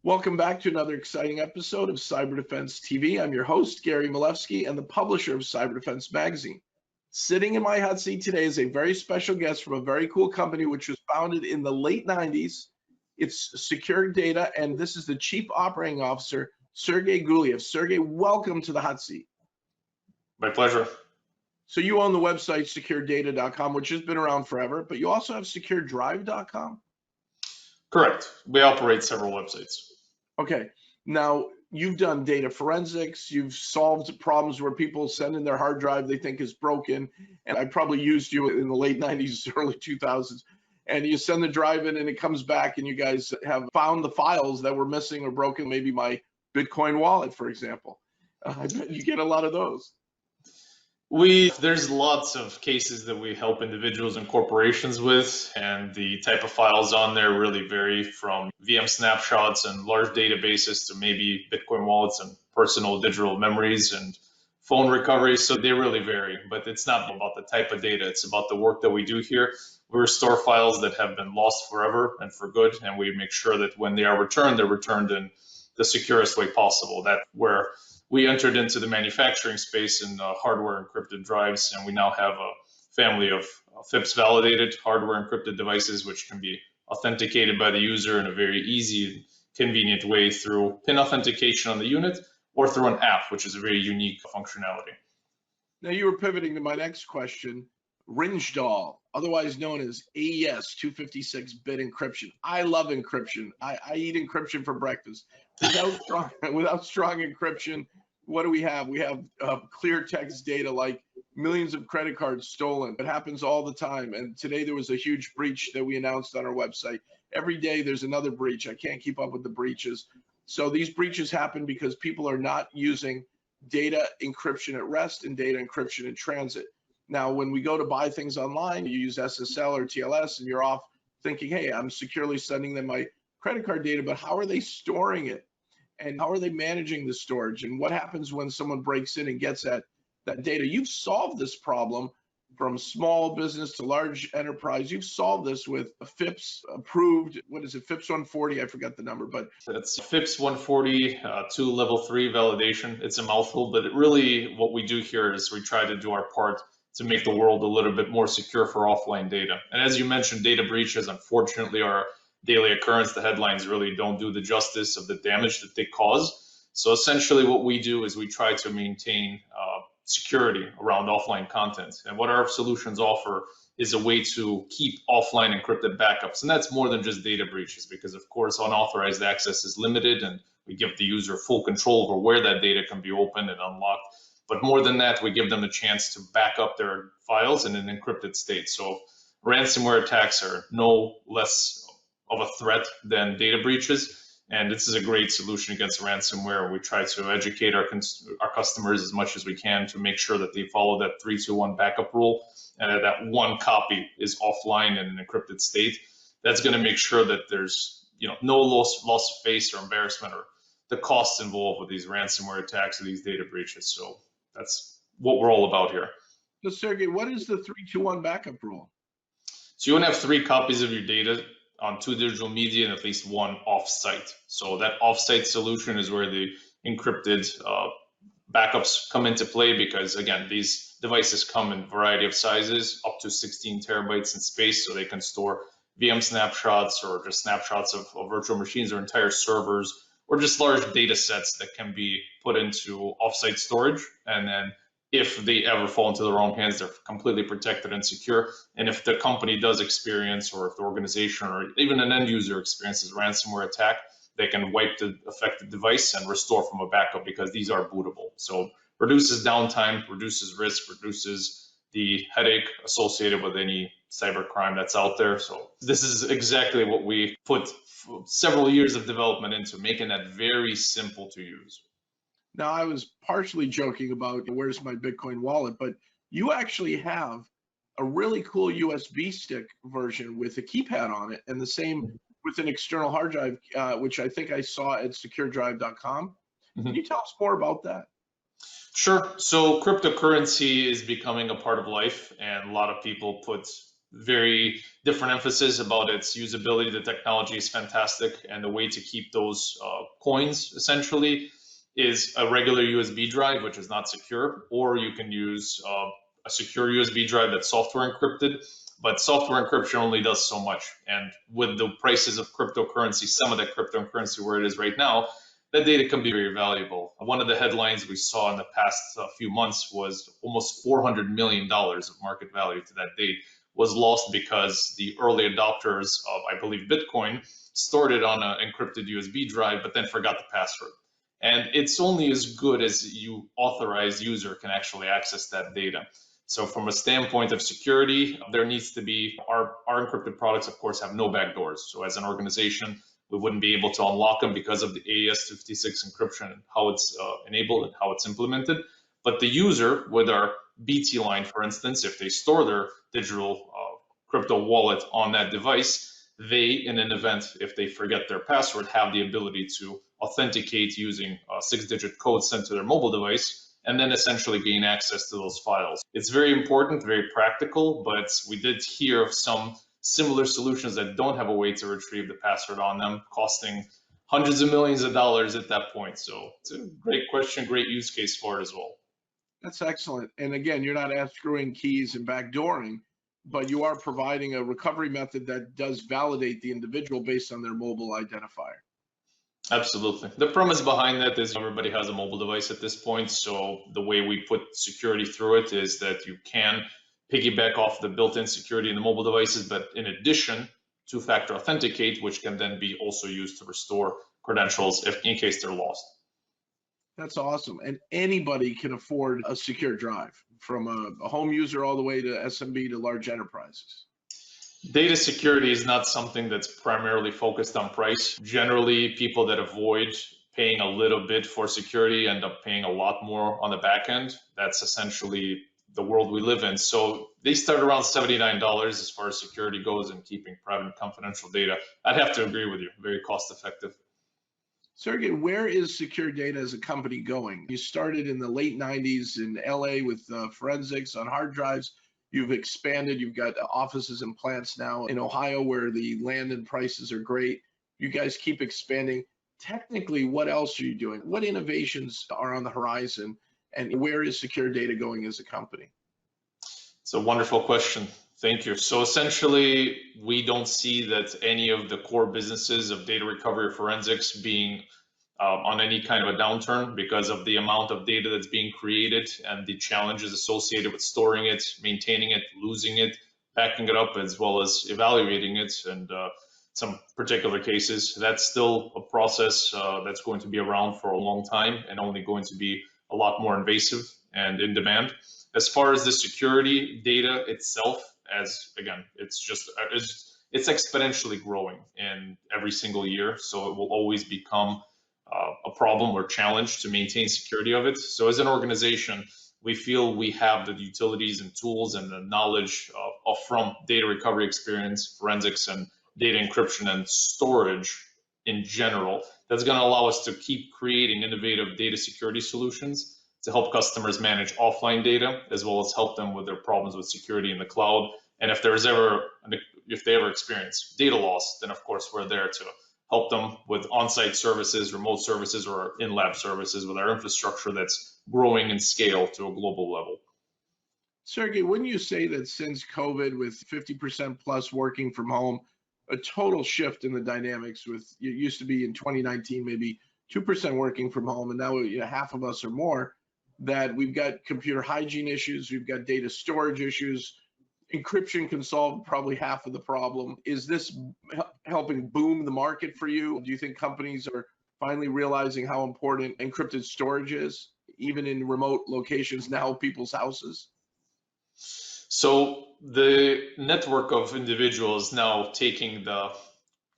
Welcome back to another exciting episode of Cyber Defense TV. I'm your host, Gary Malevsky, and the publisher of Cyber Defense Magazine. Sitting in my hot seat today is a very special guest from a very cool company which was founded in the late 90s. It's SECUREDATA, and this is the Chief Operating Officer, Sergey Guliev. Sergey, welcome to the hot seat. My pleasure. So you own the website SecureData.com, which has been around forever, but you also have SecureDrive.com? Correct. We operate several websites. Okay. Now, you've done data forensics. You've solved problems where people send in their hard drive they think is broken. And I probably used you in the late 90s, early 2000s. And you send the drive in and it comes back and you guys have found the files that were missing or broken, maybe my Bitcoin wallet, for example. I bet you get a lot of those. There's lots of cases that we help individuals and corporations with, and the type of files on there really vary from VM snapshots and large databases to maybe Bitcoin wallets and personal digital memories and phone recovery. So they really vary, but it's not about the type of data. It's about the work that we do here. We restore files that have been lost forever and for good, and we make sure that when they are returned, they're returned in the securest way possible. That's where we entered into the manufacturing space in hardware encrypted drives, and we now have a family of FIPS validated hardware encrypted devices, which can be authenticated by the user in a very easy and convenient way through PIN authentication on the unit or through an app, which is a very unique functionality. Now you were pivoting to my next question, Rinjdal, otherwise known as AES 256-bit encryption. I love encryption. I eat encryption for breakfast. Without strong encryption, what do we have? We have clear text data like millions of credit cards stolen. It happens all the time. And today there was a huge breach that we announced on our website. Every day there's another breach. I can't keep up with the breaches. So these breaches happen because people are not using data encryption at rest and data encryption in transit. Now, when we go to buy things online, you use SSL or TLS and you're off thinking, hey, I'm securely sending them my credit card data, but how are they storing it? And how are they managing the storage? And what happens when someone breaks in and gets that data? You've solved this problem from small business to large enterprise. You've solved this with a FIPS approved, what is it, FIPS 140? I forgot the number, but. It's FIPS 140 to level 3 validation. It's a mouthful, but really what we do here is we try to do our part to make the world a little bit more secure for offline data. And as you mentioned, data breaches, unfortunately, are daily occurrence. The headlines really don't do the justice of the damage that they cause. So essentially what we do is we try to maintain security around offline content. And what our solutions offer is a way to keep offline encrypted backups. And that's more than just data breaches, because of course unauthorized access is limited and we give the user full control over where that data can be opened and unlocked. But more than that, we give them a chance to back up their files in an encrypted state. So ransomware attacks are no less of a threat than data breaches. And this is a great solution against ransomware. We try to educate our customers as much as we can to make sure that they follow that 3-2-1 backup rule and that one copy is offline in an encrypted state. That's going to make sure that there's no loss of face or embarrassment or the costs involved with these ransomware attacks or these data breaches. So that's what we're all about here. So Sergey, what is the 3-2-1 backup rule? So you want to have 3 copies of your data on 2 digital media and at least 1 off-site. So that off-site solution is where the encrypted backups come into play, because again, these devices come in a variety of sizes, up to 16 terabytes in space, so they can store VM snapshots or just snapshots of virtual machines or entire servers, or just large data sets that can be put into off-site storage. And then if they ever fall into their own hands, they're completely protected and secure. And if the company does experience, or if the organization or even an end user experiences a ransomware attack, they can wipe the affected device and restore from a backup, because these are bootable. So reduces downtime, reduces risk, reduces the headache associated with any cyber crime that's out there. So this is exactly what we put several years of development into, making that very simple to use. Now, I was partially joking about where's my Bitcoin wallet, but you actually have a really cool USB stick version with a keypad on it, and the same with an external hard drive, which I think I saw at SecureDrive.com. Can you tell us more about that? Sure. So cryptocurrency is becoming a part of life, and a lot of people put very different emphasis about its usability. The technology is fantastic, and the way to keep those coins essentially is a regular USB drive, which is not secure, or you can use a secure USB drive that's software encrypted. But software encryption only does so much, and with the prices of cryptocurrency, some of that cryptocurrency where it is right now, that data can be very valuable. One of the headlines we saw in the past few months was almost $400 million of market value to that date was lost because the early adopters of, I believe, Bitcoin stored it on an encrypted USB drive, but then forgot the password. And it's only as good as you authorized user can actually access that data. So from a standpoint of security, there needs to be, our encrypted products, of course, have no backdoors. So as an organization, we wouldn't be able to unlock them because of the AES-256 encryption and how it's enabled and how it's implemented. But the user with our BT line, for instance, if they store their digital crypto wallet on that device, they, in an event, if they forget their password, have the ability to authenticate using a 6-digit code sent to their mobile device, and then essentially gain access to those files. It's very important, very practical, but we did hear of some similar solutions that don't have a way to retrieve the password on them, costing hundreds of millions of dollars at that point. So it's a great question, great use case for it as well. That's excellent. And again, you're not unscrewing keys and backdooring, but you are providing a recovery method that does validate the individual based on their mobile identifier. Absolutely. The premise behind that is everybody has a mobile device at this point. So the way we put security through it is that you can piggyback off the built-in security in the mobile devices, but in addition, two-factor authenticate, which can then be also used to restore credentials in case they're lost. That's awesome. And anybody can afford a secure drive, from a home user all the way to SMB to large enterprises. Data security is not something that's primarily focused on price. Generally, people that avoid paying a little bit for security end up paying a lot more on the back end. That's essentially the world we live in. So they start around $79 as far as security goes and keeping private and confidential data. I'd have to agree with you, very cost effective. Sergey, where is SecureData as a company going? You started in the late 90s in LA with forensics on hard drives. You've expanded. You've got offices and plants now in Ohio where the land and prices are great. You guys keep expanding. Technically, what else are you doing? What innovations are on the horizon? And where is SecureData going as a company? It's a wonderful question. Thank you. So essentially, we don't see that any of the core businesses of data recovery or forensics being on any kind of a downturn because of the amount of data that's being created and the challenges associated with storing it, maintaining it, losing it, backing it up, as well as evaluating it. And some particular cases, that's still a process that's going to be around for a long time and only going to be a lot more invasive and in demand. As far as the security data itself, as again, it's exponentially growing in every single year. So it will always become a problem or challenge to maintain security of it. So as an organization, we feel we have the utilities and tools and the knowledge from data recovery experience, forensics, and data encryption and storage in general that's going to allow us to keep creating innovative data security solutions to help customers manage offline data, as well as help them with their problems with security in the cloud. And if they ever experience data loss, then of course we're there to help them with on-site services, remote services, or in-lab services with our infrastructure that's growing in scale to a global level. Sergey, wouldn't you say that since COVID, with 50% plus working from home, a total shift in the dynamics with, it used to be in 2019, maybe 2% working from home, and now half of us or more, that we've got computer hygiene issues, we've got data storage issues, encryption can solve probably half of the problem. Is this helping boom the market for you? Do you think companies are finally realizing how important encrypted storage is, even in remote locations now, people's houses? So the network of individuals now taking the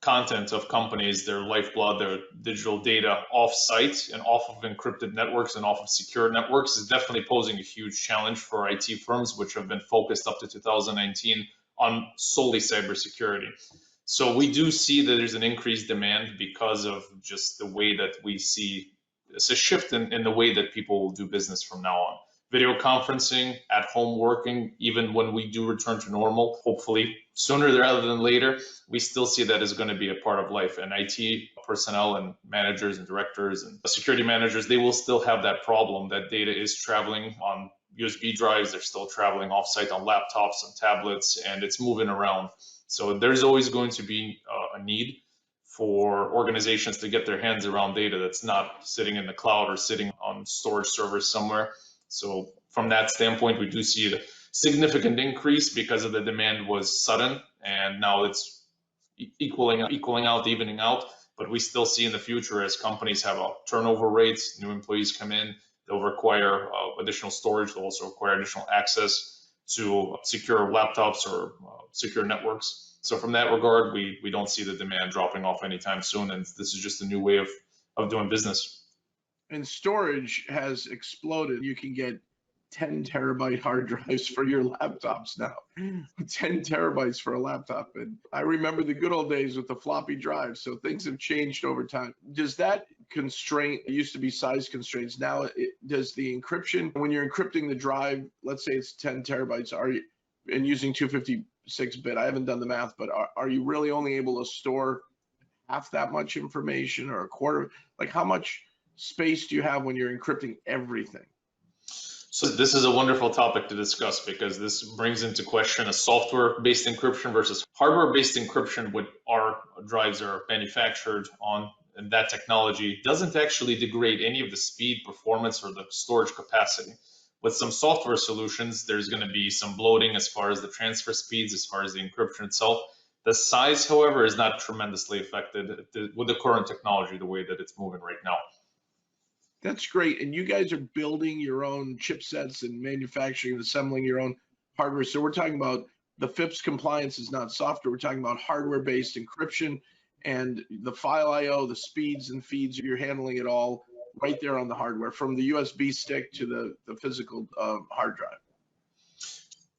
content of companies, their lifeblood, their digital data off-site and off of encrypted networks and off of secure networks is definitely posing a huge challenge for IT firms, which have been focused up to 2019 on solely cybersecurity. So we do see that there's an increased demand because of just the way that we see it's a shift in the way that people will do business from now on. video conferencing, at home working, even when we do return to normal, hopefully sooner rather than later, we still see that as going to be a part of life. And IT personnel and managers and directors and security managers, they will still have that problem that data is traveling on USB drives, they're still traveling offsite on laptops and tablets, and it's moving around. So there's always going to be a need for organizations to get their hands around data that's not sitting in the cloud or sitting on storage servers somewhere. So from that standpoint, we do see a significant increase because of the demand was sudden, and now it's evening out. But we still see in the future, as companies have a turnover rates, new employees come in, they'll require additional storage, they'll also require additional access to secure laptops or secure networks. So from that regard, we don't see the demand dropping off anytime soon, and this is just a new way of doing business. And storage has exploded. You can get 10 terabyte hard drives for your laptops now. 10 terabytes for a laptop. And I remember the good old days with the floppy drive. So things have changed over time. Does that constraint, it used to be size constraints. Now, does the encryption, when you're encrypting the drive, let's say it's 10 terabytes, and using 256-bit, I haven't done the math, but are you really only able to store half that much information or a quarter? Like, how much space do you have when you're encrypting everything? So this is a wonderful topic to discuss, because this brings into question a software-based encryption versus hardware-based encryption. What our drives are manufactured on, and that technology doesn't actually degrade any of the speed, performance, or the storage capacity. With some software solutions, there's going to be some bloating as far as the transfer speeds, as far as the encryption itself. The size, however, is not tremendously affected with the current technology, the way that it's moving right now. That's great. And you guys are building your own chipsets and manufacturing and assembling your own hardware. So we're talking about the FIPS compliance is not software. We're talking about hardware-based encryption and the file I/O, the speeds and feeds. You're handling it all right there on the hardware, from the USB stick to the physical hard drive.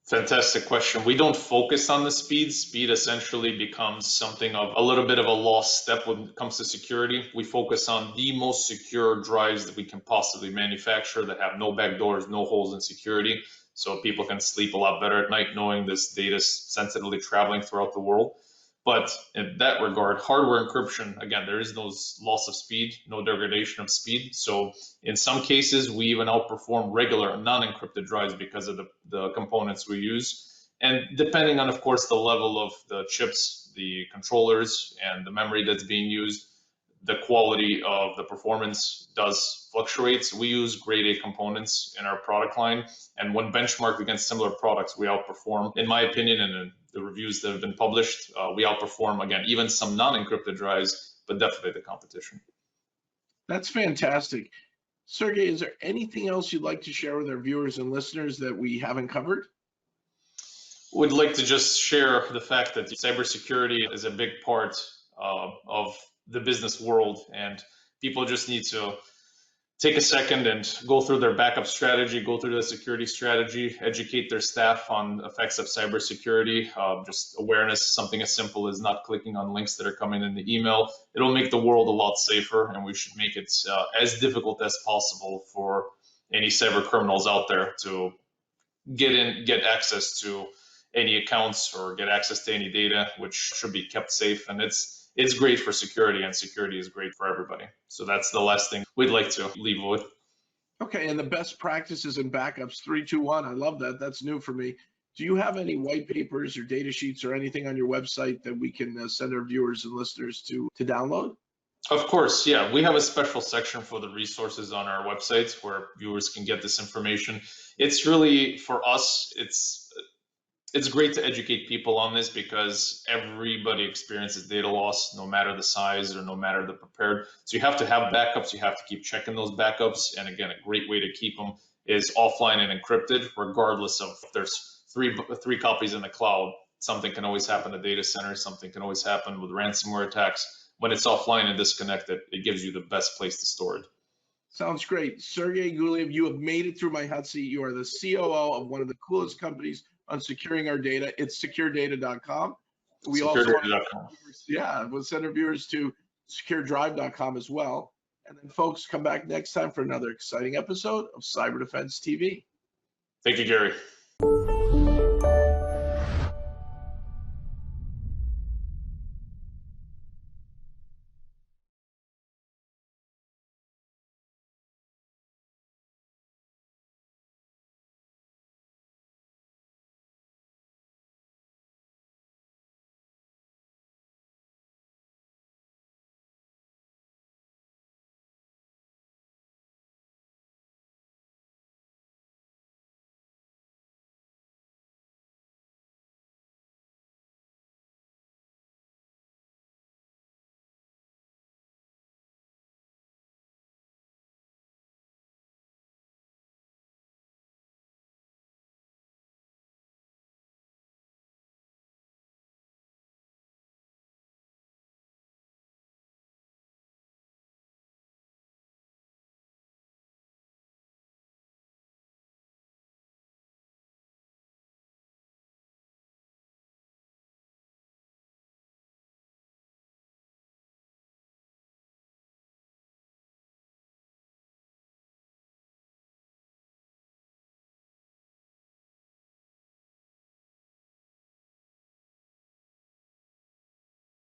Fantastic question. We don't focus on the speed. Speed essentially becomes something of a little bit of a lost step when it comes to security. We focus on the most secure drives that we can possibly manufacture, that have no backdoors, no holes in security, so people can sleep a lot better at night knowing this data is sensitively traveling throughout the world. But in that regard, hardware encryption, again, there is no loss of speed, no degradation of speed. So in some cases, we even outperform regular non-encrypted drives because of the components we use. And depending on, of course, the level of the chips, the controllers, and the memory that's being used, the quality of the performance does fluctuate. So we use grade A components in our product line. And when benchmarked against similar products, we outperform, in my opinion, and in the reviews that have been published, we outperform, again, even some non-encrypted drives, but definitely the competition. That's fantastic. Sergey, is there anything else you'd like to share with our viewers and listeners that we haven't covered? Would like to just share the fact that cybersecurity is a big part of the business world, and people just need to take a second and go through their backup strategy, go through the security strategy, educate their staff on effects of cybersecurity. Just awareness, something as simple as not clicking on links that are coming in the email. It'll make the world a lot safer, and we should make it as difficult as possible for any cyber criminals out there to get access to any accounts or get access to any data, which should be kept safe. And it's great for security, and security is great for everybody. So that's the last thing we'd like to leave with. Okay, and the best practices and backups, 3, 2, 1. I love that. That's new for me. Do you have any white papers or data sheets or anything on your website that we can send our viewers and listeners to download? Of course, yeah. We have a special section for the resources on our website where viewers can get this information. It's really, for us, it's great to educate people on this, because everybody experiences data loss, no matter the size or no matter the prepared. So you have to have backups. You have to keep checking those backups. And again, a great way to keep them is offline and encrypted, regardless of if there's three copies in the cloud. Something can always happen to data centers. Something can always happen with ransomware attacks. When it's offline and disconnected, it gives you the best place to store it. Sounds great. Sergey Guliev, you have made it through my hot seat. You are the COO of one of the coolest companies on securing our data. It's SecureData.com. We SecureData.com. We'll send our viewers to SecureDrive.com as well. And then folks, come back next time for another exciting episode of Cyber Defense TV. Thank you, Gary.